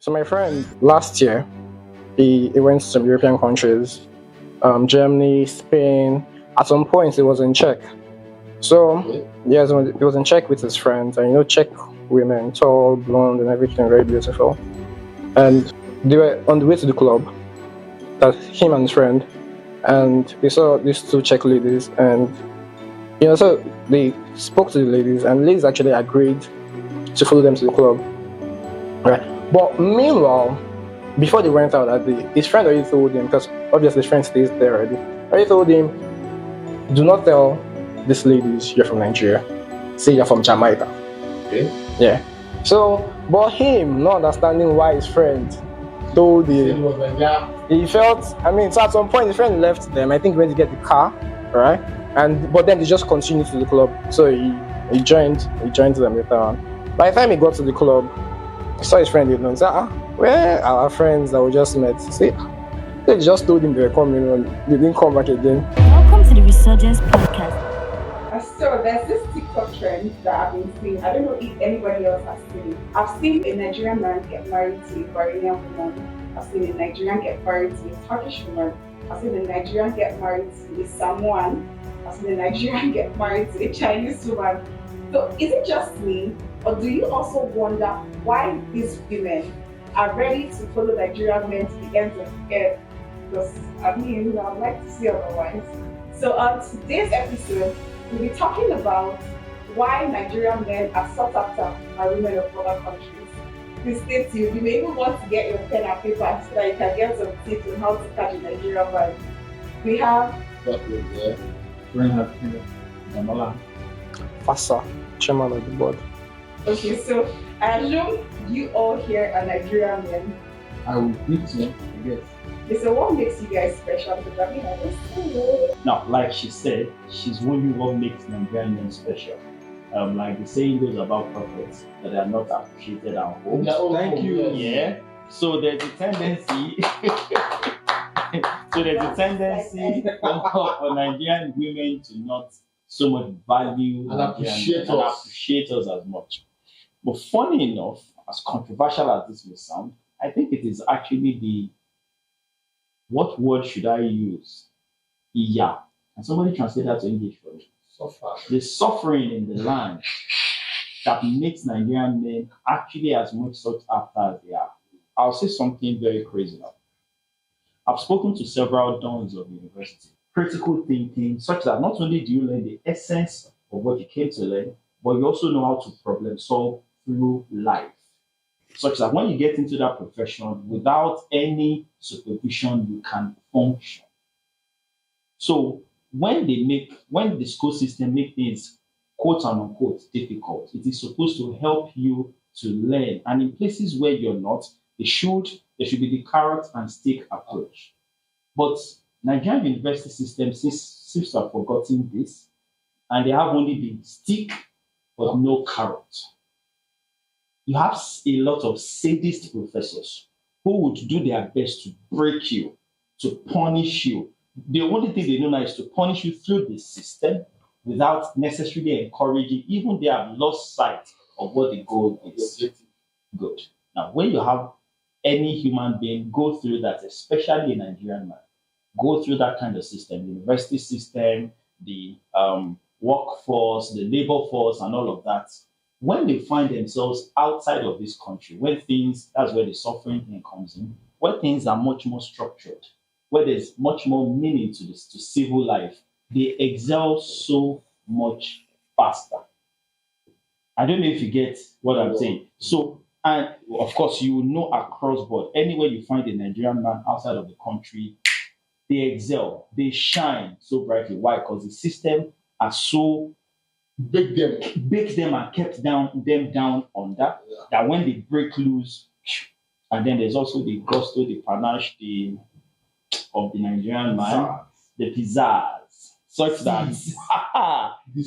So my friend last year, he went to some European countries, Germany, Spain. At some point, he was in Czech. So yes, he was in Czech with his friends, and Czech women, tall, blonde, and everything, very beautiful. And they were on the way to the club. That him and his friend, and they saw these two Czech ladies, and so they spoke to the ladies, and the ladies actually agreed to follow them to the club. Right. But meanwhile, before they went out that day, his friend already told him, because obviously his friend stays there already told him, do not tell these ladies you're from Nigeria. Say you're from Jamaica. Okay. Yeah. So, but him not understanding why his friend told him, he felt, so at some point his friend left them. I think he went to get the car, right? But then they just continued to the club. So he joined them later on. By the time he got to the club, he saw his friend and said, where are our friends that we just met? See, they just told him they were coming on. They didn't come back again. Welcome to the Resurgence Podcast. So there's this TikTok trend that I've been seeing. I don't know if anybody else has seen it. I've seen a Nigerian man get married to a Bahrainian woman. I've seen a Nigerian get married to a Turkish woman. I've seen a Nigerian get married to a Samoan. I've seen a Nigerian get married to a Chinese woman. So is it just me, or do you also wonder why these women are ready to follow Nigerian men to the ends of the earth? Because I'd like to see otherwise. So on today's episode, we'll be talking about why Nigerian men are sought after by women of other countries. Please stay tuned. You may even want to get your pen and paper so that you can get some tips on how to catch a Nigerian man. We have Fasa, chairman of the board. Okay, so I assume you all here are Nigerian men. I will think so, yes. Okay, so what makes you guys special? Because I don't Now, like she said, she's wondering what makes Nigerian men special. Like the saying goes about prophets, that they are not appreciated at home. Thank you. Yeah. So there's a tendency. for Nigerian women to not so much value and appreciate us as much. But funny enough, as controversial as this may sound, I think it is actually what word should I use? Yeah. Can somebody translate that to English for me? The suffering in the land that makes Nigerian men actually as much sought after as they are. I'll say something very crazy now. I've spoken to several dons of university. Critical thinking, such that not only do you learn the essence of what you came to learn, but you also know how to problem solve through life. Such that when you get into that profession, without any supervision, you can function. So when the school system make things quote and unquote difficult, it is supposed to help you to learn. And in places where you're not, there should be the carrot and stick approach. But Nigerian university system seems to have forgotten this, and they have only the stick but no carrot. You have a lot of sadist professors who would do their best to break you, to punish you. The only thing they know now is to punish you through the system without necessarily encouraging, even they have lost sight of what the goal is. Good. Now, when you have any human being go through that, especially a Nigerian man, go through that kind of system, the university system, the workforce, the labor force, and all of that, when they find themselves outside of this country, that's where the suffering thing comes in, where things are much more structured, where there's much more meaning to civil life, they excel so much faster. I don't know if you get what I'm saying. So, and of course, you know across board, anywhere you find a Nigerian man outside of the country, they excel, they shine so brightly. Why? Because the system has so baked them and kept them down on that when they break loose, and then there's also the gusto, the panache, of the Nigerian man, the pizzazz, such that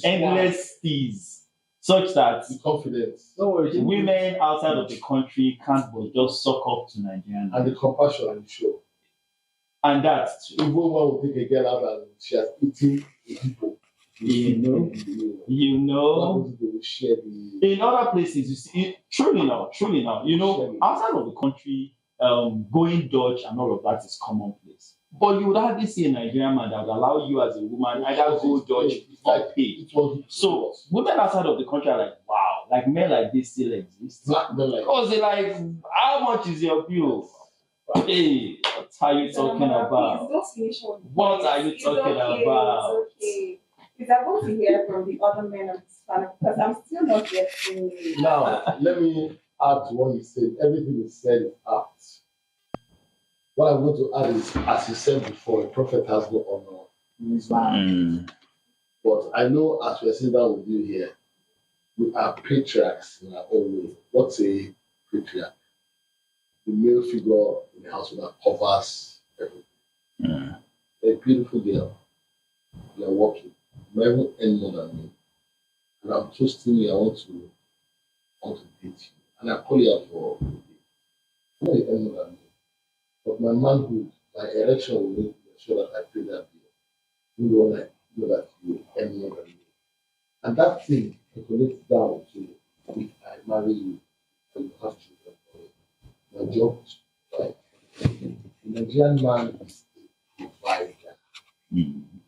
endless teas, such that the confidence. Women outside of the country can't but just suck up to Nigerian. And the compassion, I'm sure. And that even one will take a girl out and she has eaten the people. You know. You What know. happens if they will share the In other places, you see, truly now, outside of the country, going Dutch and all of that is commonplace. But you would hardly see a Nigerian man that would allow you as a woman either go Dutch or pay. it was So women outside of the country are like, wow, like men like this still exist. black men like Because they're like, how much is your bill? Hey, what are you talking about? What are you talking about? It's okay. It's about to hear from the other men of this panel because I'm still not getting it. Now, let me add to what he said. Everything he said is apt. What I want to add is, as he said before, a prophet has no honor in his man. But I know as we're sitting down with you here, we are patriarchs in our own way. What's a patriarch? The male figure in the household that covers everything. A beautiful girl. You're working. You might even earn more than me. And I'm trusting you, I want to date you. And I call you out for a date. You know you earn more than me. But my manhood, my erection will make sure that I pay that bill. You know that you earn more than me. And that thing calculates down to if I marry you and you have children for me. My job is to provide. The Nigerian man is a provider.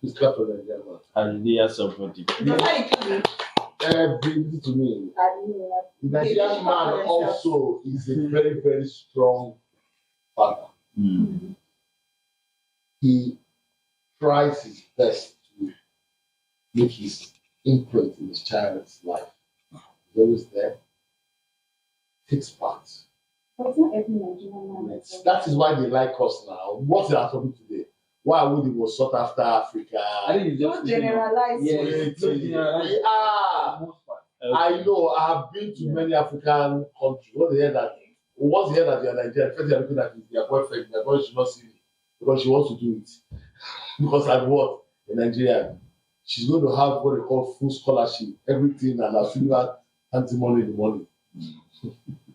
Please clap for the Nigerian man. Hallelujah, somebody. Listen to me. The Nigerian man also is a very, very strong father. He tries his best to make his imprint in his child's life. He's always there. Takes part. But it's not every Nigerian man. That is why they like us now. What's our topic today? Why would they was sought after Africa? I think it's just Don't generalize. We are. I know. I have been to many African countries. Once they hear that you are Nigerian, first they are looking at their boyfriend. Their boyfriend should not see me because she wants to do it. Because I'm what? A Nigerian. She's going to have what they call full scholarship, everything, and I'll still have anti-money in the morning.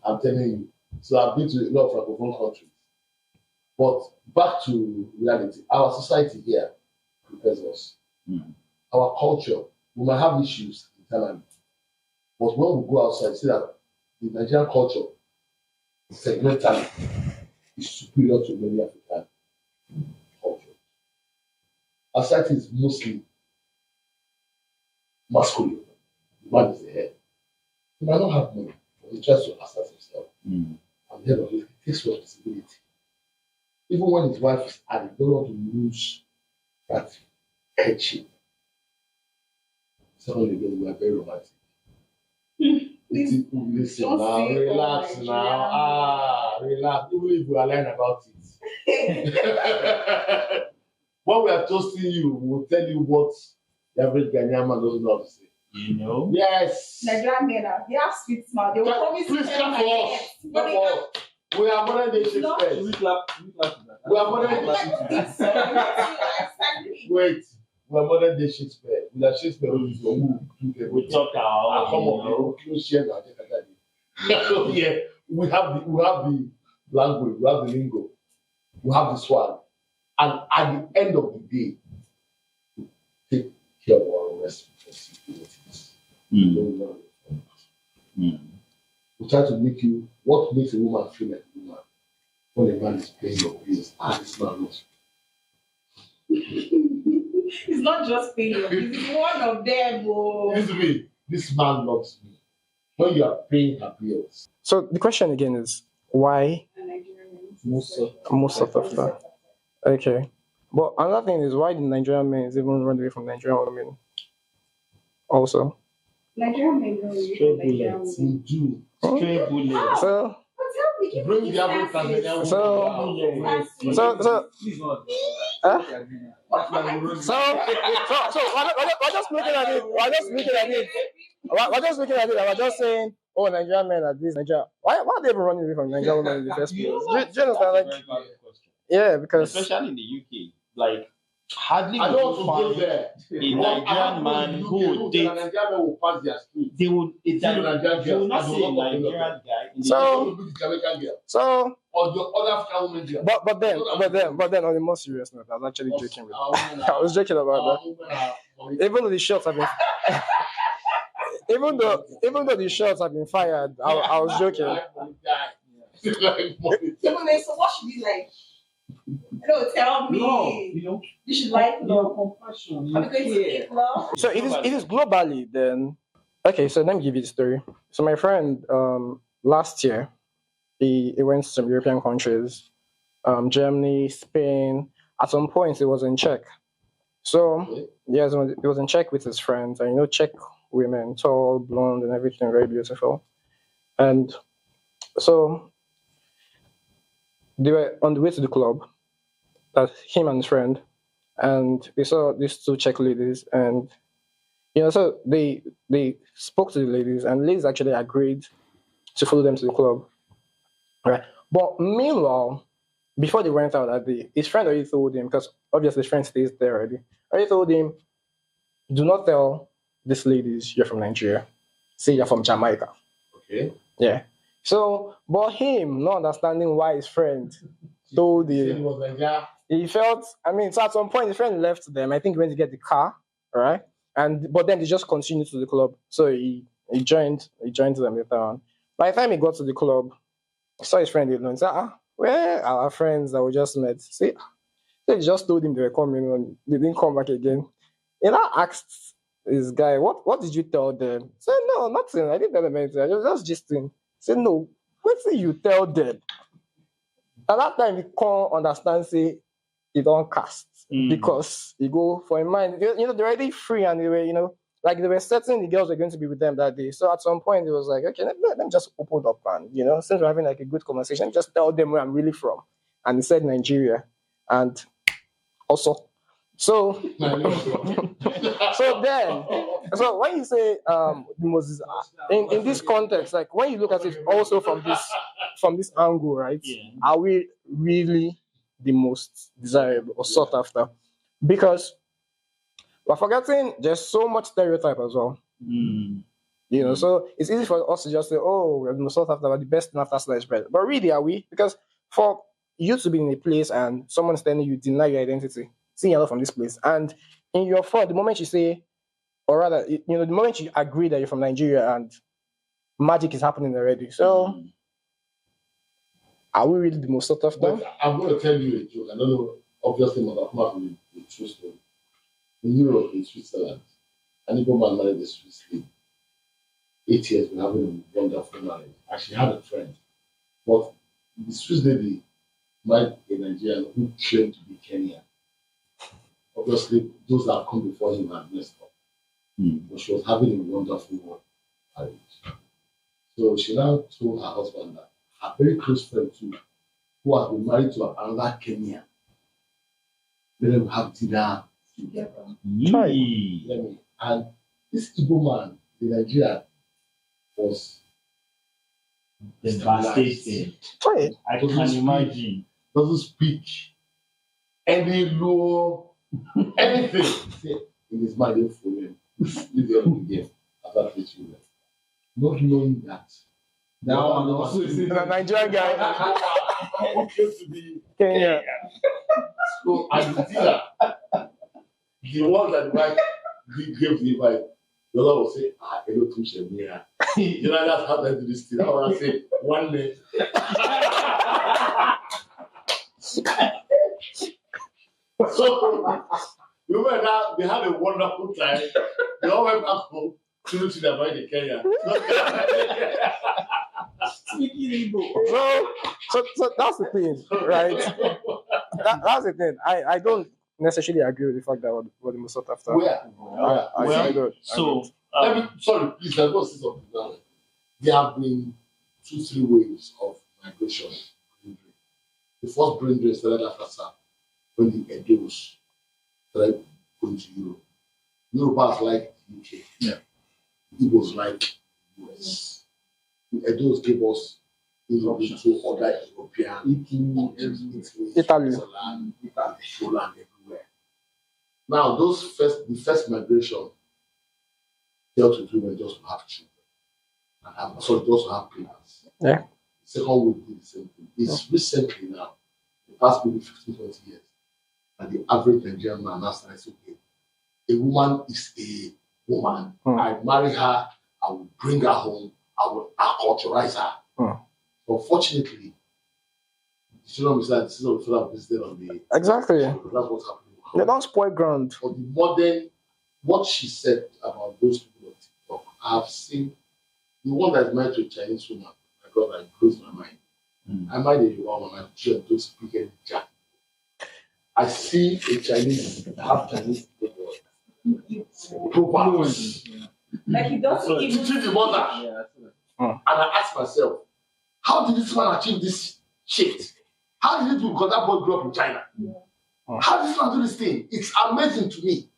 I'm telling you. So I've been to a lot of Francophone countries. But back to reality, our society here prepares us. Our culture, we might have issues internally. But when we go outside, see that the Nigerian culture, segmentally, is superior to many African cultures. Our society is mostly masculine. The man is the head. He might not have money, but he tries to assert himself. And then he takes responsibility. Even when his wife is at it, he don't want to lose that headship. Secondly, we are very romantic. Listen now, relax now. Relax. Even if we are lying about it. When we are toasting you, we will tell you what the average Ghanaian man doesn't know how to say. You know? Yes. Nigerian men, they have sweet smile. They will promise Please to clap for us. Clap for us. We are modern day Shakespeare. We are modern day Shakespeare. Wait. We are modern day Shakespeare. We are Shakespeare. We talk our own, Yeah, we have the language, we have the lingo, we have the swag, and at the end of the day, we take care of our responsibilities. We try to make you what makes a woman feel like a woman when a man is paying your bills. This man loves It's not just paying your bills, it's one of them. Listen to me. This man loves me. When you are paying her bills. So the question again is why most of that? Okay. But another thing is why the Nigerian men is even run away from Nigerian women. Also. Nigerian men don't really Straight Nigerian bullets. women. We do. Straight bullets. So Bring the average Tanzanian So- woman. so Please not. huh? So, So we're just looking at it. We're just looking at it. We're just looking at it. And we're just saying, oh, Nigerian men are this, Nigeria. Why are they even running away from Nigerian women in the first place? Do you understand? Like, Very valid question. yeah, because Especially in the UK, like hardly I would don't you want to go find there. a Nigerian man who would date. Nigerian men will pass their street. They would. You will not and see they a will not Nigerian complain. guy in the So- They want to be the Jamaican girl So, or the other African woman girl. but then, on a more serious note, I was actually joking with. I was joking about that. Even though the shots have been, even though the shots have been fired, I was joking. So what should be like? No, tell me. love. You know, You should like love. compassion. Are we going to give love? So it is globally then. Okay, so let me give you the story. So my friend, last year, he went to some European countries, Germany, Spain. At some point, he was in Czech. So yes, he was in Czech with his friends, and Czech women, tall, blonde, and everything, very beautiful. And so they were on the way to the club, that him and his friend, and they saw these two Czech ladies, and so they spoke to the ladies, and the ladies actually agreed to follow them to the club, right? But meanwhile, before they went out that day, his friend already told him, because obviously his friend stays there already. Already told him, do not tell these ladies you're from Nigeria. Say you're from Jamaica. Okay. Yeah. So, but him not understanding why his friend told him, he felt. So at some point his friend left them. I think he went to get the car, right? But then they just continued to the club. So he joined them later on. By the time he got to the club, he saw his friend alone. He said, where are our friends that we just met? See, they just told him they were coming on. They didn't come back again. And I asked this guy, what did you tell them? He said, no, nothing. I didn't tell them anything. I was just gisting. He said, no, what did you tell them? At that time, he can't understand, say, he don't cast. Because he go for a mind. They're already free, and they were, like they were certain the girls were going to be with them that day. So at some point, it was like, okay, let them just open up and, since we're having like a good conversation, just tell them where I'm really from. And he said Nigeria. And also, so when you say Moses, in this context, like when you look at it also from this angle, right? Yeah. Are we really the most desirable or sought after? Because we're forgetting there's so much stereotype as well. So it's easy for us to just say, oh, we're the most sought after, we're the best after sliced bread. But really, are we? Because for you to be in a place and someone's telling you deny your identity, see you're not from this place, and in your front, the moment you say, or rather, the moment you agree that you're from Nigeria, and magic is happening already. So, are we really the most sought after? But I'm going to tell you a joke. I don't know, obviously, not a true story. In Europe, in Switzerland, an Igbo man married a Swiss lady. 8 years, we're having a wonderful marriage. And she had a friend. But the Swiss lady married a Nigerian who claimed to be Kenyan. Obviously, those that come before him had messed up. But she was having a wonderful marriage. So she now told her husband that her very close friend too, who has been married to another Kenyan, let them have dinner together. And this Igbo man, the Nigerian, was devastated. I can imagine. Doesn't speak any law, anything. In his mind, he'll follow him. Leave the other game after 3 children. Not knowing that. Now I'm also the Nigerian guy who came to be Kenya. So and the dinner, the one that the wife gave the wife, the other will say, hello to Shemia. That's how they do this thing. I want to say one day. So they had a wonderful time. They all went back home to their mind in Kenya. So that's the thing, right? That's the thing. I don't necessarily agree with the fact that what the most sought after. I don't. So sorry, please, I go see something now. There have been 2-3 waves of migration. The first brain drain started after SAP when the Edos started going to Europe. Europeans like UK. Yeah. Igbos like US. The Edos gave us to other European, Italy, Poland, everywhere. Now, the first migration dealt with women just to have children. And sorry, just to have parents. Yeah. The second wave did the same thing. It's recently now, the past maybe 15, 20 years, that the average Nigerian man now starts okay, a woman is a woman. I marry her, I will bring her home, I will acculturize her. Unfortunately, the children beside this is not the father visited on the Exactly. That's what's happening. They don't spoil ground. For the modern, what she said about those people on TikTok, I have seen the one that is married to a Chinese woman. My God, I closed my mind. I married a woman, I don't speak any Jack. I see a Chinese, half Chinese proverbs. Like he doesn't even Teaching the mother. And I ask myself, how did this man achieve this shit? How did he do? Because that boy grew up in China. How did this man do this thing? It's amazing to me.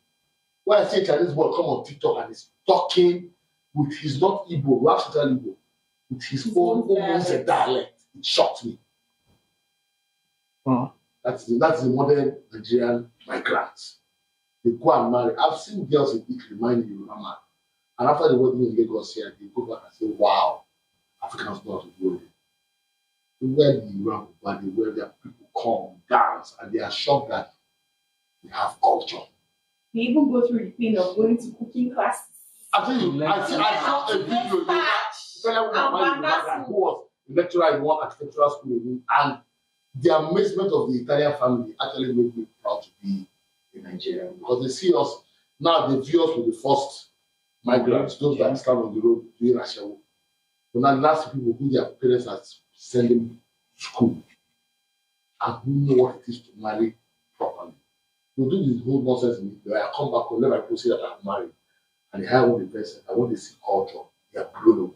When I see a Chinese boy come on TikTok and is talking with his not Igbo, we have Central Igbo, with his own dialect, it shocked me. That's the modern Nigerian migrants. They go and marry. I've seen girls in Italy marrying Yoruba man. And after the wedding, they go here, they go back and say, wow, Africans know how to do it. They wear the Yoruba, but they wear their people come, dance, and they are shocked that they have culture. They even go through the pain of going to cooking classes. I tell you, I saw a video who was a lecturer in one architectural school, and the amazement of the Italian family actually made me proud to be a Nigerian, because they see us now. They view us with the first migrants, those that stand on the road doing Ashawo. But now that's people who their parents are sending to school and who know what it is to marry properly. They do this whole nonsense in me. I come back home, let my people say that I'm married, and they have all the best. I want to see culture. They are blown over.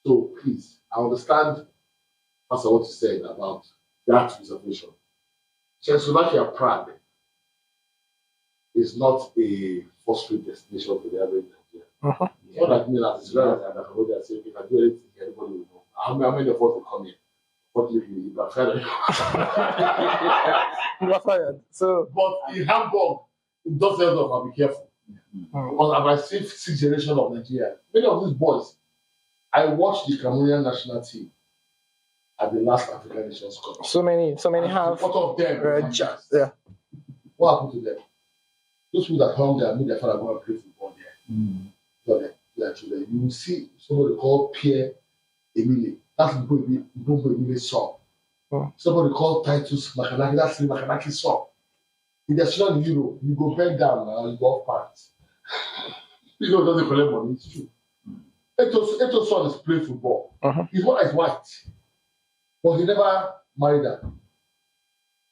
So please, I understand, Pastor, what you said about that reservation. Czechoslovakia, Prague is not a first-rate destination for the average Nigerian. It's not like me that is very like that. I say, if I do anything, everybody will know. How many of us will come here? Fortunately, you got fired. You got fired. So, but in Hamburg, in Düsseldorf, I'll be careful. Because I've seen 6 generations of Nigeria. Many of these boys, I watched the Cameroonian national team at the last African Nations Cup. so many have. What of them? Yeah. What happened to them? Those people that hung there made their father go and play football there. Their children. You will see somebody called Pierre Emile. That's Mbombo Emile's son. Somebody called Titus Makanaki. That's Makanaki's son. If they're children in Europe, you go bend down and you go off parts. You know, doesn't collect money. It's true. Eto's son is playing football. His mother is white, but he never married her.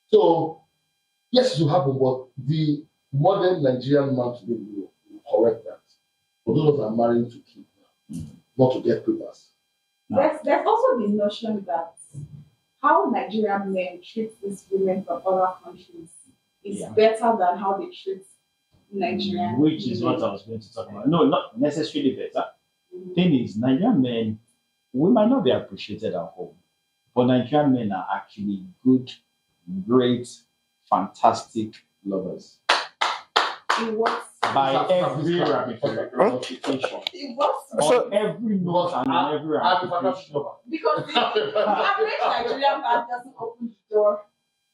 So, yes, it will happen, but the modern Nigerian man today will correct that. But those that are marrying to keep now, not to get papers. There's also the notion that how Nigerian men treat these women from other countries is better than how they treat Nigerian women. Which is what I was going to talk about. No, not necessarily better. Thing is, Nigerian men, we might not be appreciated at home, but Nigerian men are actually good, great, fantastic lovers. In what? By every ramification. In what? On every note and on every ramification. Because the average Nigerian man doesn't open the door,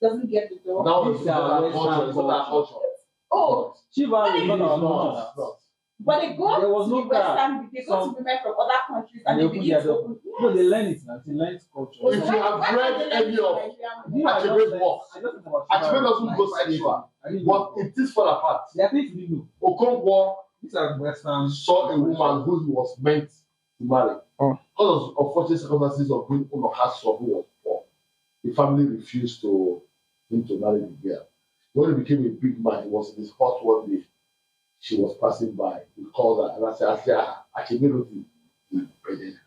doesn't get the door. Now it's not culture. Oh, Chivalry is not our culture. but they go There was to no the Western, they go to women from other countries and they begin to open. No, they learn it now. They learn culture. If you have read any of Achebe's work, Achebe doesn't go sexual, but it is fall apart. They are things we know. Okonkwo These are Western. saw a woman who he was meant to marry. Because of unfortunate circumstances of being Unokaso, who was poor, the family refused him to marry the girl. When he became a big man, he was in his hot one day. She was passing by. He called her and I said, Achebe Roti, he pregnant her.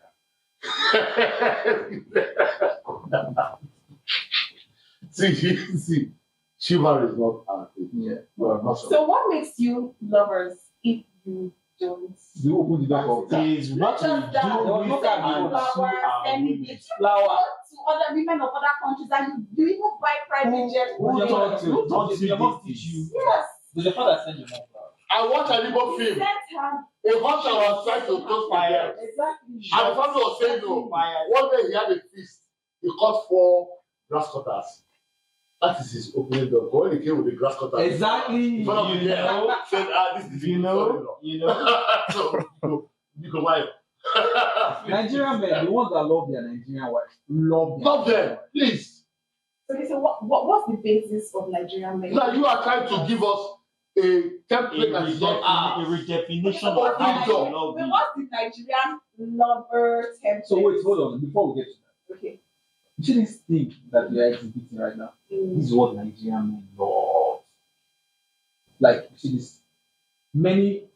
See, chivalry is not our thing. Yeah. So what makes you lovers if you don't? You open the door for Is what we Just that. do with Look and at to flowers, our sending women. gifts. You go to other women of other countries and you even buy private jets. Who you talk to? Don't Your mom do teach you. Yes. Did your father send you more flowers? I watched an Igbo He film. sent her. A hunter was trying to toast my hair. Exactly. And the family was saying no. One day he had a feast. He caught 4 grass cutters. That is his opening door. But when he came with the grass cutters, Exactly. one of the girls said, this is the You know. So, you go why? Nigerian men, the ones that love their Nigerian wives, Love them, please. So they say, what's the basis of Nigerian men? Now you are trying to give us a template that is not ours. A redefinition So of how to love you. what's the Nigerian lover template? So wait, hold on. Before we get to that, Okay. you see this thing that we are exhibiting right now. This is what Nigerian men love. Like you see this, many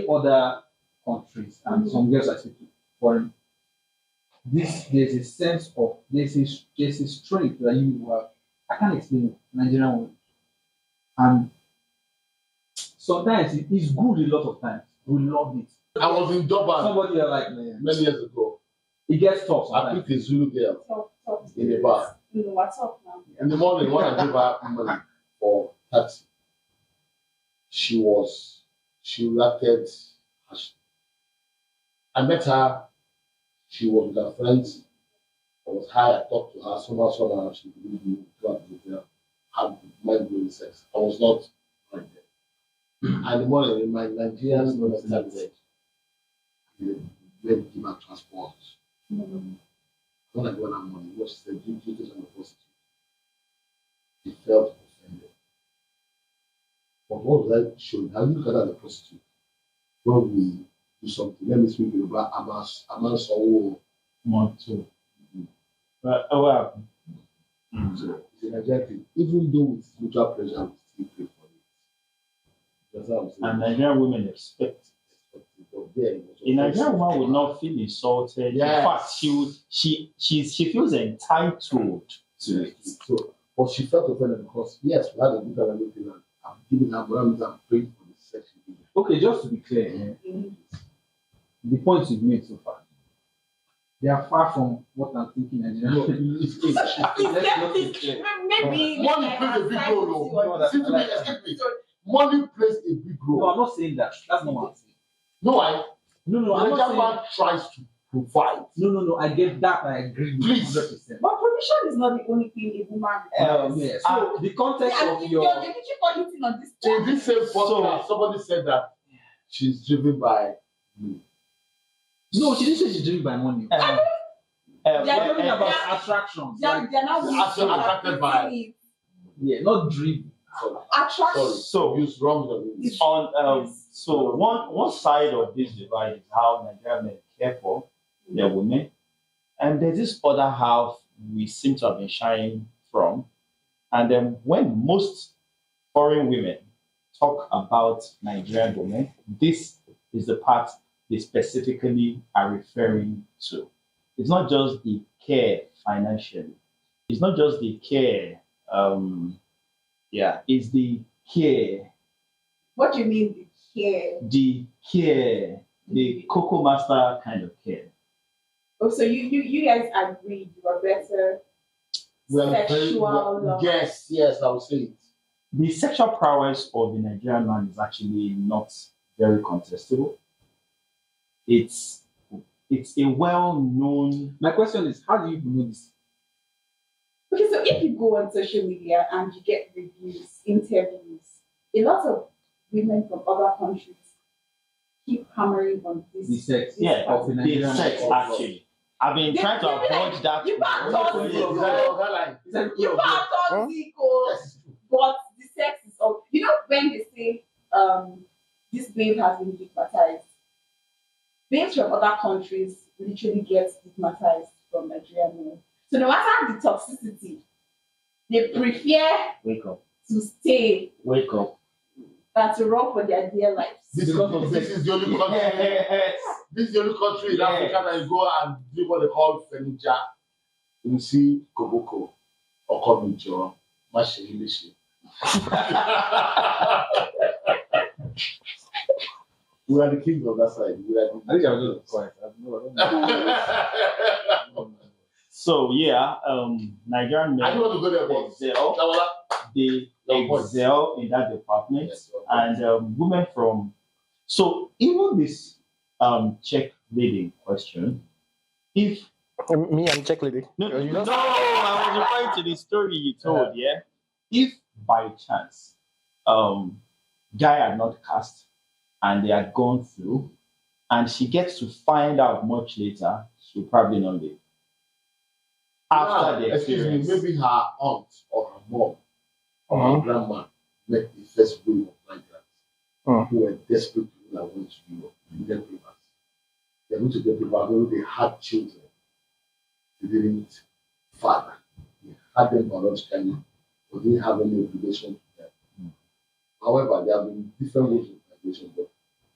other countries and some girls are speaking foreign. There's a sense of there's a strength that you have. I can't explain it. Nigerian women. And sometimes it's good a lot of times. We love it. I was in Durban Somebody are like, man, many years ago. it gets tough I sometimes. picked a Zulu girl Talk. in the bar. What's up now? In the morning, when I gave her money for taxi, she reacted harshly. I met her, she was with her friends. I was high, I talked to her, somehow, she believed me, had mind-blowing sex. I was not right there. And in the morning, in my Nigerian understanding, they give her transport. When I got her money, what she said, you take on the prostitute. He felt offended. But what was I showing? How you look at her as a prostitute? When we do something, let me speak about Aman Sawo. Want to. But well, So it's a Nigerian thing. Even though with mutual pleasure, we still pay for it. That's what I'm saying. and Nigerian women expect. But there, it was A Nigerian woman would not feel insulted. Yes. In fact, she feels entitled to it. So, but she felt offended because yes, we had a good and everything, and I'm giving her money, I'm praying for the sex. Okay, just to be clear, the points you've made so far, they are far from what I'm thinking Nigerian. It's Let's not be clear. Maybe money plays a big role. No, Though. See to me, like- excuse me. Money plays a big No, role. I'm not saying that. That's not what I'm saying. No, I'm the not Nigerian saying. man tries to provide. No. I get that. I agree with Please. 100%. But provision is not the only thing a woman requires. Yeah. So the context of You your keep on hitting on this. In this same podcast, somebody said that she's driven by me. no, she didn't say she's driven by money. They're We're talking driven about by- attractions. They're Like, not They're attracted by- yeah, not driven. Sorry. attraction. So Use wrong the Yes. so one side of this divide is how Nigerian men care for their women, and there's this other half we seem to have been shying from. And then when most foreign women talk about Nigerian women, this is the part they specifically are referring to. It's not just the care financially. It's not just the care. It's the care, What do you mean the care? the Coco Master kind of care. Oh, so you guys agreed you are better sexual love. Yes, I will say it. The sexual prowess of the Nigerian man is actually not very contestable. It's a well-known. My question is, how do you know this? Okay, so if you go on social media and you get reviews, interviews, a lot of women from other countries keep hammering on this. The sex. Yeah, of the the Nigerian sex man. actually. I've been They- trying to they be avoid like, that. you can't word. talk Was to that- me. was that like- It's like, You can't talk equal, Yes, it's true. but the sex is all. You know when they say this babe has been stigmatized, babes from other countries literally get stigmatized from Nigerian men. So no matter the toxicity, they prefer Wake up. to stay Wake up. than to run for their dear lives. This is the only country. Yes. This is the only country in Yes. Africa that you go and do what they call furniture. You see Koboko or Komijo, Mashilishi. We are the kings of that side. We are I think I was just quiet. I don't know. So Nigerian men. I don't want to go there, but excel. Shawala, They excel in that department, Yes, your point. and women from. So even this check lady in question, if Me and Czech lady. no, You no, just- I was referring to the story you told, yeah. If by chance, guy had not cast and they had gone through, and she gets to find out much later, she'll probably not live. After the Excuse me, experience, maybe her aunt or her mom or Mhm. her grandma met the first wave of migrants who were desperate people that went to Europe to get papers. They're going to get papers, maybe they had children. They didn't father. They had them biologically, but didn't have any obligation to them. However, there have been different ways of migration, but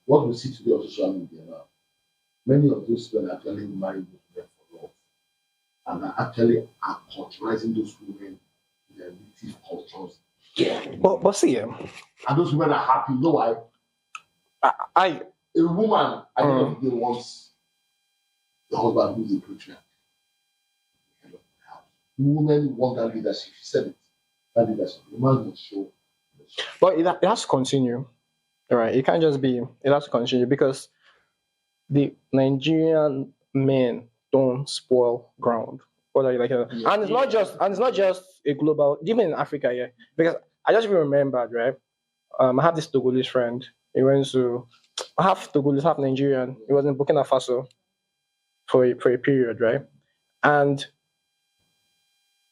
what we see today on social media now, many of those men are actually married those women for love and are actually acculturizing those women in their native cultures. But see, And those women are happy. You know why? I A woman at the end of the day wants the husband who's a patriarch. Women want that leadership. She said it. That leadership. The man must show. but it has to continue. Right? It can't just be. It has to continue because the Nigerian men don't spoil ground. What are you like? And it's not just a global. Even in Africa, yeah. Because I just remembered, right? I have this Togolese friend. He went to half Togolese, half Nigerian. He was in Burkina Faso for a period, right? And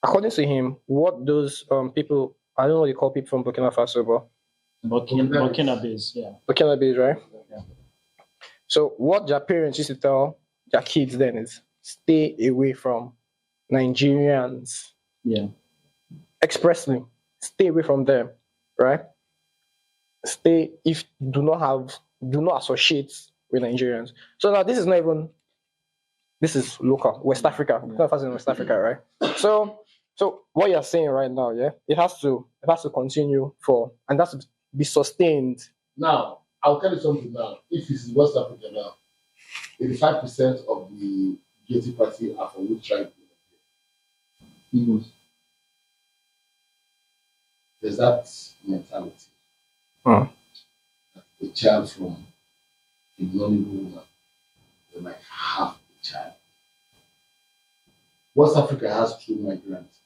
according to him, what those people, I don't know what they call people from Burkina Faso, but Burkina Faso, yeah. Burkina Faso, right? Yeah. So what their parents used to tell their kids then is stay away from Nigerians. Yeah. Expressly, stay away from them, right? Stay if you do not associate with Nigerians. So now this is local, West Africa. Burkina Faso in West Africa, right? So what you're saying right now, yeah, it has to continue and that's to be sustained. Now, I'll tell you something now. If it's West Africa now, 85% of the guilty party are from which tribe? Eagles. There's that mentality. Hmm. A child from a knowledgeable woman, they might have a child. West Africa has two migrants.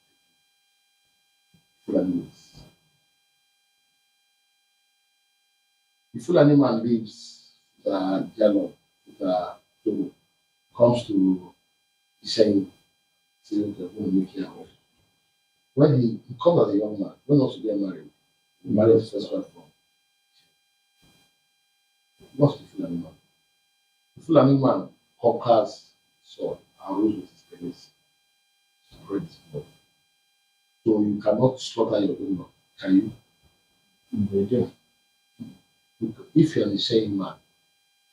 Fulanis. The Fulani man lives with a Jalo, with a Togo, comes to Ishain, say, okay, I'm going to make it home. When he comes as a young man, when also get married, he married his first wife from. What's the Fulani man? The Fulani man conquers sword and rules with his penis. Spread his blood. So you cannot slaughter your own dog, can you? They do. If you're an Ishain man,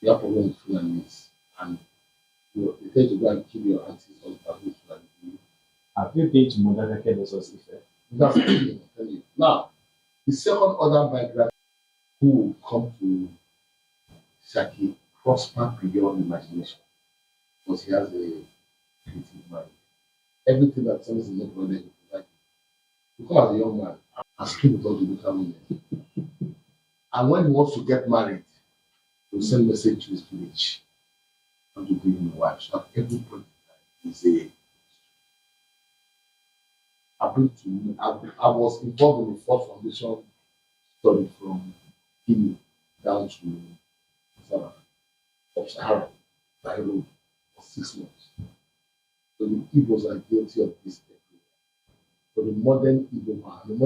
you have problem with Fulanis, and they tell you to go and kill your auntie's husband who's Fulani. Have you been to Modakeke versus Ife? That's the thing, I'm telling you. Now, the second other migrant who come to Shaki prosper beyond imagination because he has a creative mind. Everything that someone is not going to provide. You come as a young man and sleep with all the local women. And when he wants to get married, he'll send message to his village and to bring him a wife. So at every point in time, he's a I was involved in the fourth foundation study from Guinea down to South Sahara by road for 6 months. So the Igbos are guilty of this. So the modern Igbo man,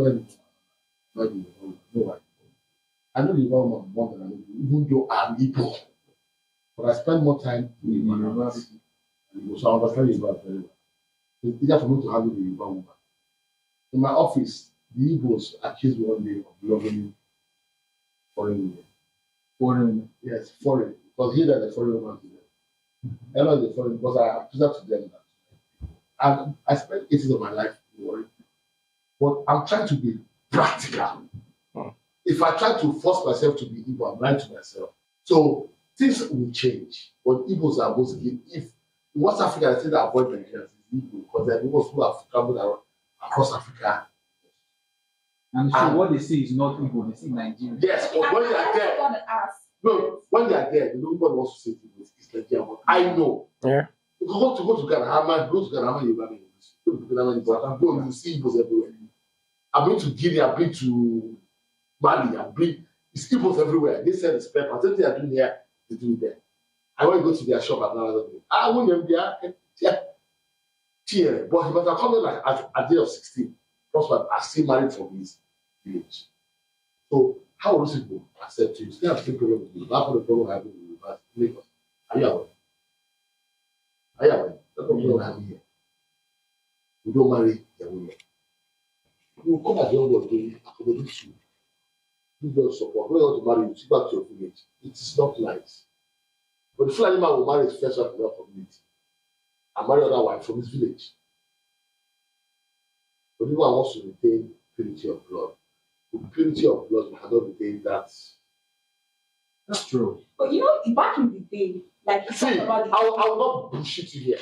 not the Igbo man, no, I know the Igbo man more than I know you, even though I'm Igbo. But I spend more time with Igbo and Igbo, so I understand Igbo very well. It's easier for me to handle the Igbo woman. In my office, the Igbos accused me one day of loving foreign women. Foreign. Yes, foreign. Because he that the foreign woman to them. I know the foreign because I accused to them that. And I spent 8 years of my life worried. But I'm trying to be practical. If I try to force myself to be Igbo, I'm lying to myself. So things will change. But Igbos are mostly, if in West Africa, I say that avoid Nigerians is Igbo because they're Igbos who have traveled across Africa. And so And- what they see is not Igbo, they see Nigerian. Yes, but when they are there, want to ask. no, when they are there, nobody wants to say it's Nigeria. But I know. Yeah. Go to Ghana, go to Ghana, you go to Ghana, go, you see Igbos everywhere. I've been to Guinea, I've been to Mali, it's Igbos everywhere. They sell the spare parts. Everything they're doing here, they do it there. I want to go to their shop at another day. I want them there, yeah. But he must have come in like at the age of 16. Prosper, I still married from his village. So how will those people accept you? Still have the same problem with you. That's what the problem I have with you. But Lagos, are you aware? Are you aware? That's the problem I have here. We don't marry the women. You come as young girls, they accommodate you. Give your support. When you want to marry, you go back to your village. It is not nice. But the Fulani man will marry his first wife in your community and marry other wife from his village. But if one wants to retain purity of blood, with purity of blood, you cannot retain that. That's true. But you know, back in the day, like you See, talk about I will not bullshit you here.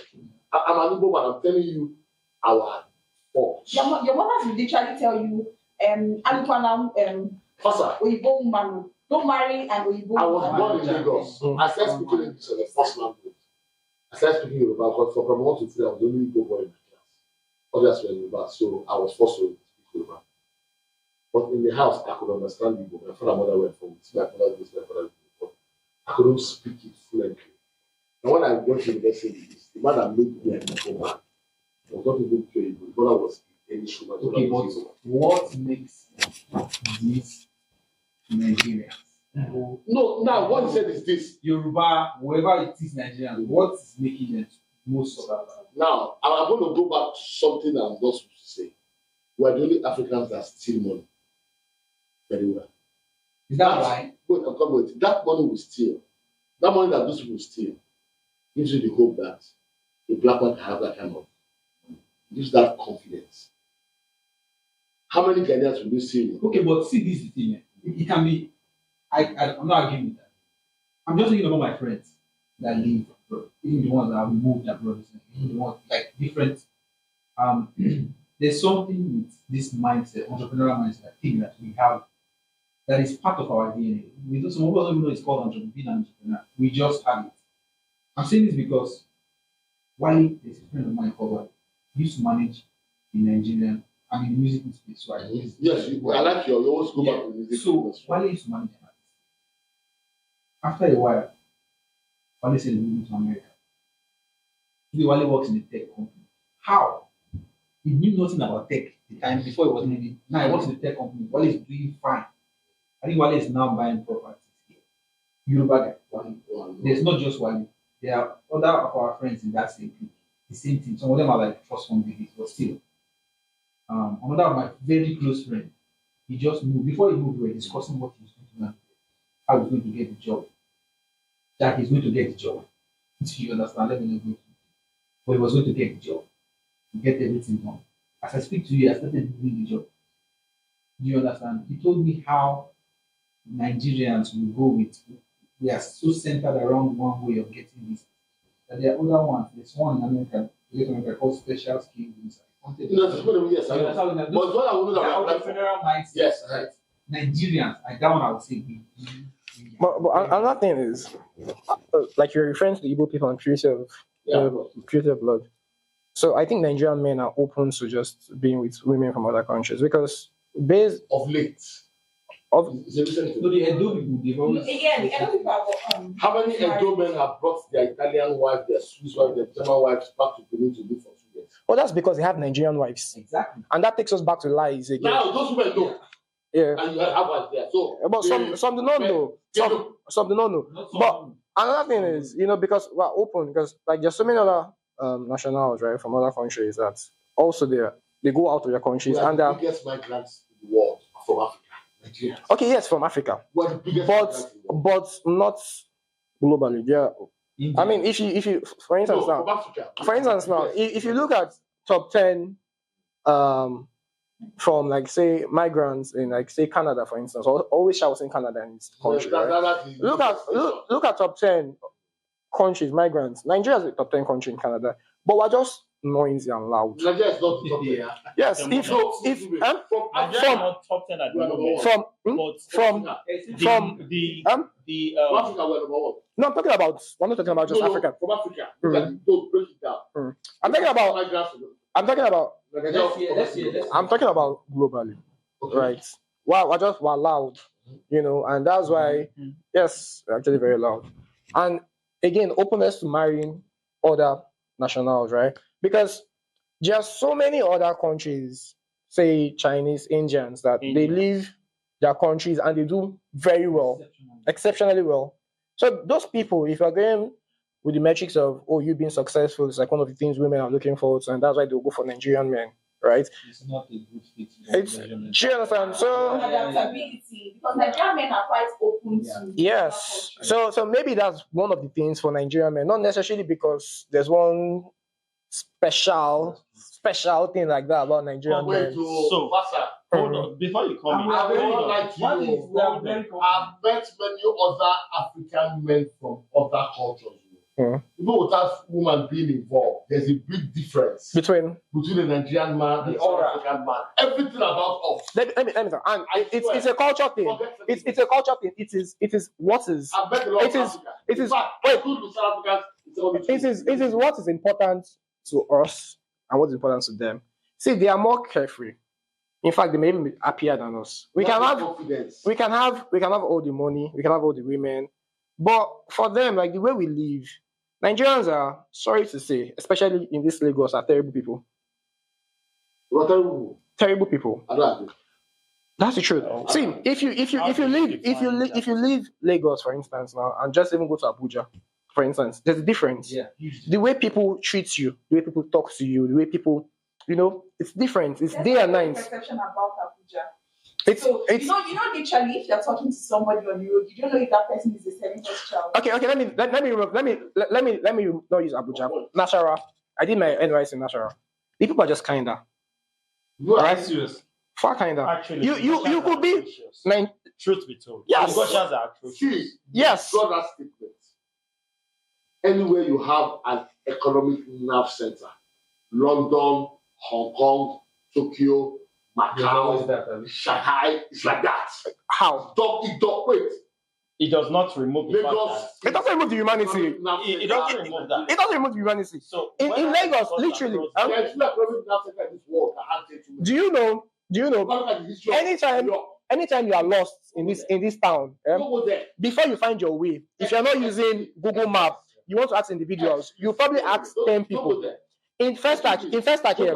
I'm an Igbo man. I'm telling you our faults. your mother will literally tell you, Antoine, Fasa, Oyibo woman, don't marry an Oyibo I was woman. born in Lagos. I started speaking English as a first language. I started speaking Yoruba because from 1 to 3, I was the only Igbo boy in the class. Others were Yoruba, so I was forced to speak Yoruba. But in the house, I could understand Igbo. My father and mother were from my father, my father, but I couldn't speak it fluently. And when I went to university, the man that made me an Igbo man was not even pure Igbo. The brother was English woman. Okay, but what makes these Nigerians? No, now what he said is this. Yoruba, whoever it is Nigerian, what is making them most of that? Now, I'm going to go back to something I'm not supposed to say. We're the only Africans that steal money very well. Is that right? Wait, I'm coming with it. That money we steal, that money that those people steal, gives you the hope that a black man can have that kind of, gives that confidence. How many Ghanaians will you see? Okay, but see, this is the thing. It can be. I'm not arguing with that. I'm just thinking about my friends that live abroad, even the ones that have moved abroad, even the ones like different. There's something with this mindset, entrepreneurial mindset, thing that we have that is part of our DNA. We don't, some of us don't even know it's called being an entrepreneur. We just have it. I'm saying this because Wally, there's a friend of mine called Wally. He used to manage in Nigerian, I mean, music space, right? Yes, I like you always go back to music. So Wally used to manage an artist. After a while, Wally said he's moving to America. Today, Wally works in a tech company. How? He knew nothing about tech the time before he was moving. Now he works in a tech company. Wally is doing fine. I think Wally is now buying properties here. Yoruba guy, Wally. There's not just Wally. There are other of our friends in that same thing. The same thing. Some of them are like trust fund babies, but still. Another of my very close friend, he just moved. Before he moved, we were discussing what he was going to learn, how he's going to get the job. That he's going to get the job. If you understand, let me know. But he was going to get the job, get everything done. As I speak to you, I started doing the job. Do you understand? He told me how Nigerians will go with. We are so centered around one way of getting this. That there are other ones. There's one in America, called special skills visa. Yes, I know. But what I would know that about entrepreneurial mindset. Yes, right. Nigerians, that one I would say But another thing is, like you're referring to the Igbo people and purity of blood. So I think Nigerian men are open to just being with women from other countries because based of late. of It's a recent thing. No, the Edo people, they've always. Again, the other people are How many Edo men have brought their Italian wife, their Swiss wife, their German wives back to Benin to live for 2 years? well, that's because they have Nigerian wives, Exactly. and that takes us back to lies again. Now those women know, Yeah, and you have wives there. So, but some do not know. Some do not know. Not so But another thing is, because we're open because like there's so many other nationals right from other countries that also they go out of their countries we are and the biggest migrants in the world from Africa, Nigeria. okay, yes, from Africa, We are the biggest but migrants in the world. not globally. Yeah, India. I mean, if you for instance No, now, from Africa. for instance now, if you look at top 10 from like say migrants in like say Canada, for instance, always shouting Canada in this country, right? Look at top 10 countries, migrants. Nigeria is the top 10 country in Canada, but we're just noisy and loud. Nigeria is not the top 10. Yes, From if From Nigeria is not top 10 at the moment. from the Africa, we're number one. no, I'm not talking about just Africa. From Africa. Look at it, don't break it down. I'm talking about I'm talking about globally, Okay. right? Wow, we're loud, and that's why yes, we're actually very loud. And again, openness to marrying other nationals, right? Because there are so many other countries, say Chinese, Indians, that they leave their countries and they do very well, exceptionally well. So those people, if you're going with the metrics of you being successful, it's like one of the things women are looking for, and that's why they'll go for Nigerian men, right? It's not a good fit. Do you understand? So Adaptability, because Nigerian men are quite open to. yes, so maybe that's one of the things for Nigerian men, not necessarily because there's one special thing like that about Nigerian men. So, hold on. Before you come in, I've hold on. met many other African men from other cultures. Even without woman being involved, there's a big difference between the Nigerian man and the South African man. Everything about us. Let me and it's a culture thing. It's a culture thing. It is what is. I've met a lot of Africans. It is. Wait. It is what is important to us and what is important to them. See, they are more carefree. In fact, they may even be happier than us. We can have all the money, we can have all the women, but for them, like the way we live, Nigerians are, sorry to say, especially in this Lagos, are terrible people. What terrible? Terrible people. I don't agree. That's the truth. See, if you leave Lagos, for instance, now, and just even go to Abuja, for instance, there's a difference. Yeah. The way people treat you, the way people talk to you, the way people, it's different. It's day and night. Perception about Abuja. It's literally, if you're talking to somebody on the road, you don't know if that person is a 7th child. Okay. Let me not use Abuja. Nasarawa. I did my NYC in Nasarawa. The people are just kinda. You are Right? serious. Far kinda. Actually, You could be truth be told. Yes. Lagosians are atrocious. See, yes. got that statement. Anywhere you have an economic nerve center, London, Hong Kong, Tokyo, Macau, Shanghai, it's like that. How? Wait. It does not remove the fact It doesn't remove the humanity. It doesn't remove that. It doesn't remove the humanity. So in Lagos, literally. There's no economic nerve center in this world that has it. Do you know? Anytime you are lost in this town, before you find your way, if you're not using Google Map, you want to ask individuals, you probably ask 10 people. In first act here. It's like here.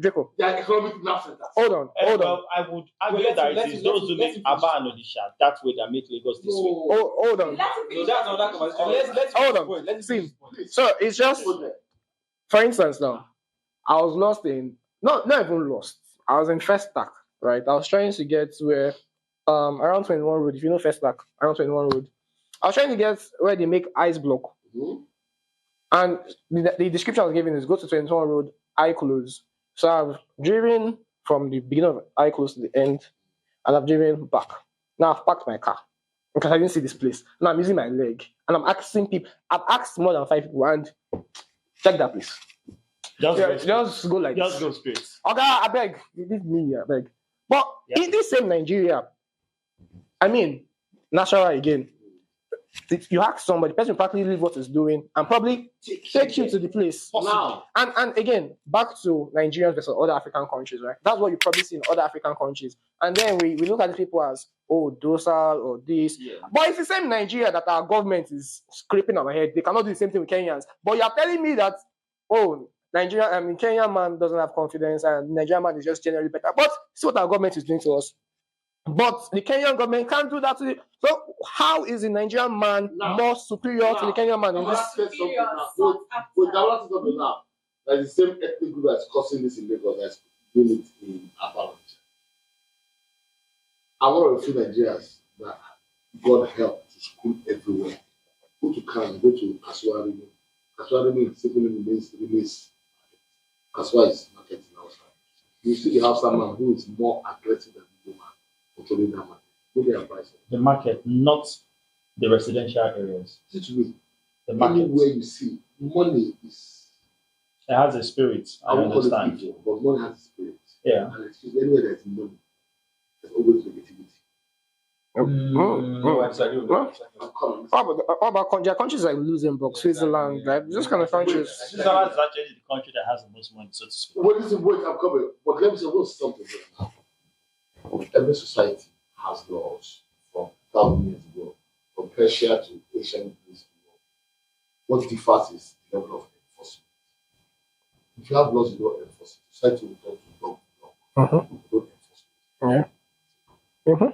Draco. They are economic nerve centers. Hold on. I would argue that it is those who make Aba and Odisha that way that make Lagos this way. Hold on. That's another conversation. Let's hold on. Let's see. So it's just, for instance, now I was lost in not even lost. I was in first stack, right? I was trying to get where around 21 road. If you know first stack, around 21 road. I was trying to get where they make ice block. And the description I was given is go to 21 road, eye close. So I've driven from the beginning of eye close to the end, and I've driven back. Now I've parked my car because I didn't see this place. Now I'm using my leg, and I'm asking people. I've asked more than 5 people, and check that place. Just go like this. Just go straight. Okay, I beg. Leave me, I beg. But in this same Nigeria, I mean, Nasarawa again. You ask somebody, the person will practically leave what he's doing and probably take you to the place. Now. And again, back to Nigerians versus other African countries, right? That's what you probably see in other African countries. And then we look at the people as, docile or this. Yeah. But it's the same Nigeria that our government is scraping our head. They cannot do the same thing with Kenyans. But you're telling me that, Kenyan man doesn't have confidence and Nigerian man is just generally better. But see what our government is doing to us. But the Kenyan government can't do that to you. So how is the Nigerian man more superior to the Kenyan man in this? With now, there's the same ethnic group that's causing this in Lagos that's doing it in Apalachia. I want to few Nigerians that God help to school everywhere. Go to Kano, go to Kaswari. Kaswari simply remains. Kaswari is marketing outside. You see the Hausa man who is more aggressive than the woman. Controlling that market. What the advice? The market, not the residential areas. The market. The market. Anywhere you see, money is It has a spirit. I won't call it understand. evil, but money has a spirit. Yeah. And excuse me, anywhere there's money, there's always negativity. No, exactly. I'm coming. What about there are countries like Luxembourg, Switzerland, like those kind of countries? Switzerland is actually the country that has the most money, so to speak. Wait, I'm coming. But let me say something here. Every society has laws from 1,000 years ago, from Persia to ancient Greece. What differs is the level of enforcement. If you have laws, you don't enforce it. Society will turn to law. You don't enforce it. Yeah.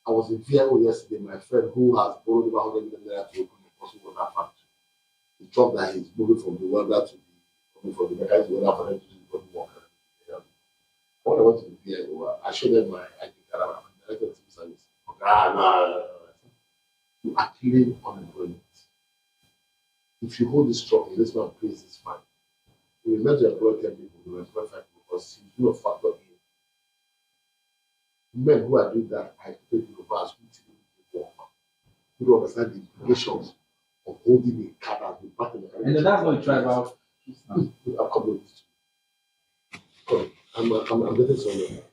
I was in VIO yesterday. My friend who has borrowed about 100 million naira to open a possible water factory. The job that he's moving from the welder to from the mechanic to the welder for them to do the body work. When I went to the VIO, I showed them my ID card. I'm directed to service. No. You are killing unemployment. If you hold this strong, this man pays this fine. You will not employ 10 people, you will employ 5 people because you do not factor in. Men who are doing that are taking over as who work. You don't understand the implications of holding a card as the partner. And then that's what you try about. I'm coming with I'm getting somewhere.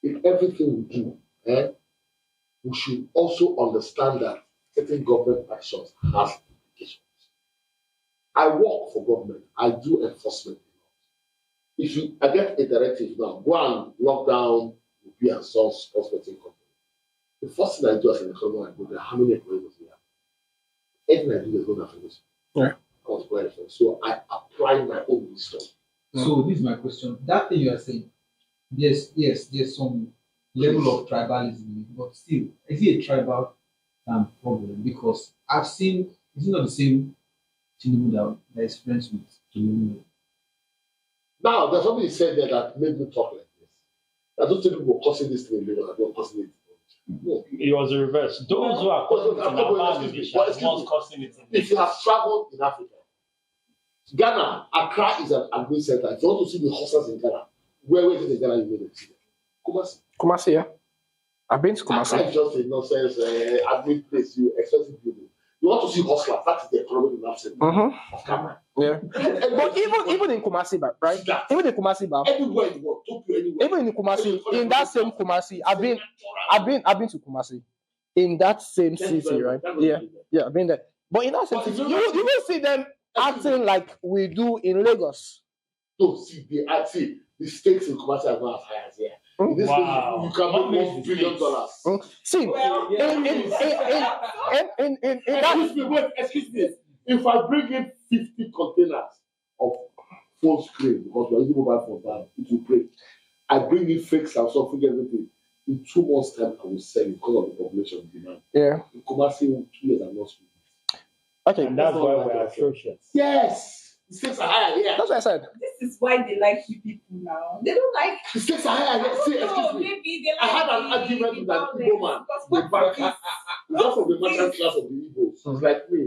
In everything we do, we should also understand that certain government actions has implications. I work for government. I do enforcement. If I get a directive now, go and lock down Ubi and Sons sports betting company. The first thing I do as an economist, I go there, how many employees do we have? Anything I do is going to affect us. Yeah. So I apply my own wisdom. So this is my question. That thing you are saying, there's some level of tribalism, but still, is it a tribal problem? Because I've seen, is it not the same Tinubu that is friends with Tinubu? Now, there's something he said there that made me talk like this. I don't think people were causing this thing in Lagos, I don't causing it. No. It was the reverse. Those who are causing it in Alabama are the ones causing it. If you have traveled in Africa, Ghana, Accra is an admin center. If you want to see the horses in Ghana, where is it in Ghana you made it? Kumasi. Kumasi, yeah. I've been to Accra Kumasi. is just a nonsense admin place, expensive building. You want to see hustlers, that is the economic development of Ghana. Yeah. But even in Kumasi, right? Even in Kumasi, Everywhere in the world, Tokyo, anywhere. even in Kumasi, in that same Kumasi, I've been to Kumasi, in that same city, right? Yeah, I've been there. But in that same city, you will see them acting like we do in Lagos. No, see, the stakes in Kumasi are not as high as here. In this case, you can make $1 billion. See, in that. Excuse me. If I bring in 50 containers of phone screen, because we're using mobile phones now, it will break. I bring in fake Samsung, fake everything. In 2 months' time, I will sell it because of the population demand. Yeah. In Kumasi, 2 years, I'm not speaking. Okay. And that's why we're atrocious. Yes. The stakes are higher here. That's what I said. This is why they like you people now. They don't like. The stakes are higher here. See, excuse me. Maybe they like I had an argument with an Igbo man. Not from the merchant class of the Igbos. It's like me,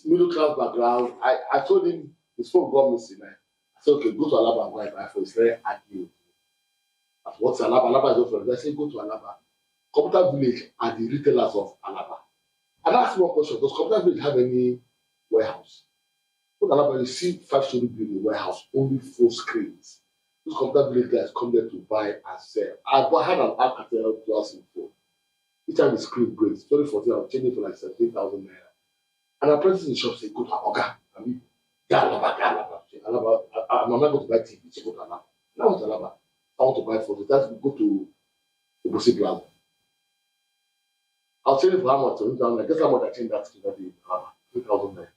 middle class background. I told him his phone got missing. I said, okay, go to Alaba and go and buy for his very argument. What's Alaba? Alaba is not. I said, go to Alaba. Computer Village are the retailers of Alaba. And I asked one question: does Computer Village have any warehouse? But Alaba, you see 5-story building warehouse, only 4 screens. Those Computer Village guys come there to buy and sell. I had an Alcatel Plus phone. Each time the screen breaks, 2014, I was changing for like 17,000 naira. And apprentice in the shop say, go to Oga. I mean, Alaba. I'm not going to buy TV, so go to Alaba. Now it's Alaba. I want to buy phones. That's go to Obosi Plaza. I'll tell you for how much. Guess how much I changed that screen that day? 3,000 naira.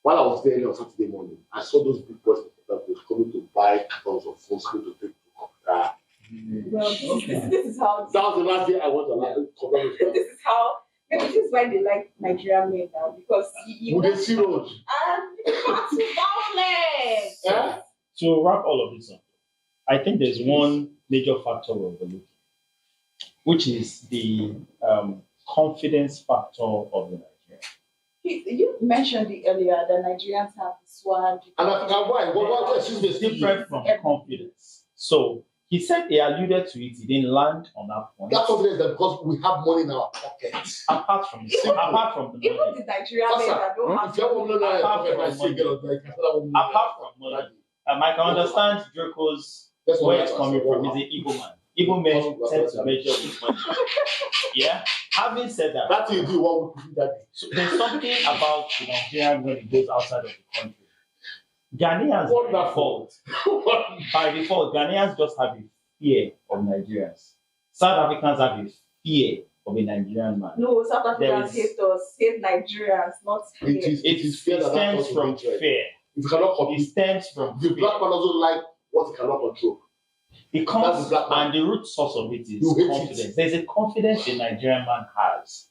While I was there on Saturday morning, I saw those big boys that were coming to buy cartons of phone screen to take to computer. Well, this is how. That was the last day I went to computer. This is how. Maybe this is why they like Nigerian men now, because Would they see road? And it's violence. Yeah? To wrap all of this up, I think there's one major factor we're overlooking, which is the confidence factor of the Nigerian. You mentioned it earlier that Nigerians have swag. And I forgot why. What It's different from confidence. So He said he alluded to it. He didn't land on that point. That confidence that because we have money in our pockets. Apart from the Even money. the Nigerian men that don't have If you have $1 million in your pocket, I say get on there. Apart from money. I can understand Draco's where it's coming from. He's an Igbo man. Igbo men tend to measure with money. Yeah. Having said that, that's what you do. What would you do that day? so there's something about the Nigerian when it goes outside of the country. Ghanaians by default, Ghanaians just have a fear of Nigerians. South Africans have a fear of a Nigerian man. No, South Africans hate us, hate Nigerians, not fear. It stems from fear. If you cannot It stems from the fear. black man doesn't like what he cannot control. It comes, and the root source of it is confidence. There's a confidence a Nigerian man has.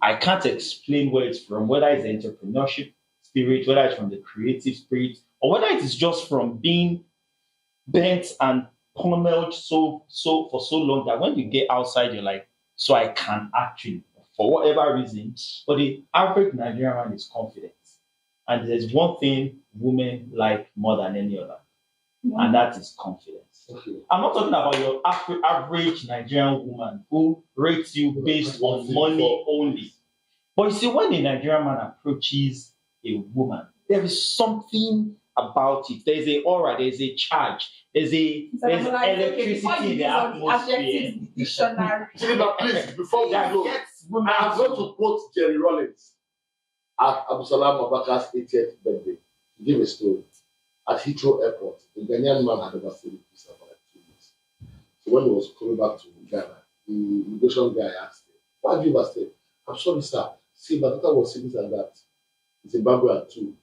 I can't explain where it's from, whether it's the entrepreneurship spirit, whether it's from the creative spirit, or whether it is just from being bent and pummeled so for so long that when you get outside, you're like, so I can actually, for whatever reason. But the average Nigerian man is confident. And there's one thing women like more than any other, and that is confidence. Okay. I'm not talking about your average Nigerian woman who rates you based on money only. But you see, when a Nigerian man approaches a woman, there is something about it. There's a aura, there's a charge, there's electricity in the atmosphere. Dictionary. Please, before we go, Women I am going to quote Jerry Rollins at Abu Salam Abakar's 80th birthday. He gave a story. At Heathrow Airport, a Ghanaian man had overstayed his visa for like 2 weeks. So when he was coming back to Ghana, the immigration guy asked him, "Why did you overstay?" "I'm sorry, sir. See, my daughter was sick and that. Zimbabwe had 2,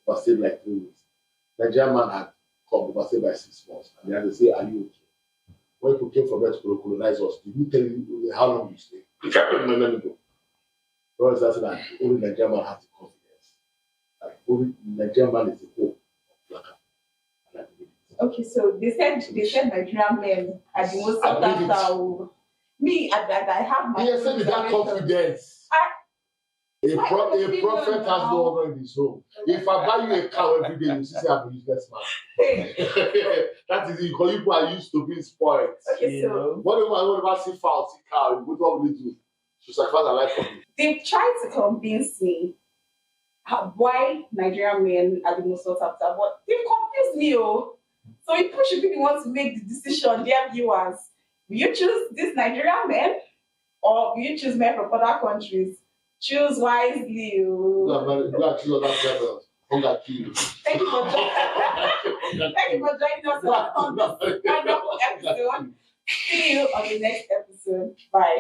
overstayed like 3 weeks. Nigerian man had come overstayed by 6 months. And they had to say, "Are you okay?" When people came from there to colonize us, did you tell you how long you stay? He kept remembering me. Because that's that only Nigerian man has the confidence. Like only Nigerian man is the hope of black Africa. Okay, so they said Nigerian men are the most adaptable. Me, I have my. He said with that confidence. A prophet has no honor in his home. If I buy you a cow every day, you say I'm a useless man. That is it, because people are used to being spoiled. Okay, so whatever see fowl, see cow, what will they do? To sacrifice their life for me. they've tried to convince me why Nigerian men are the most sought after, but they've confused me. So people should be the ones to make the decision, dear viewers. Will you choose this Nigerian men, or will you choose men from other countries? Choose wisely. Go and choose other rebels. Thank you for joining us on this wonderful episode. See you on the next episode. Bye.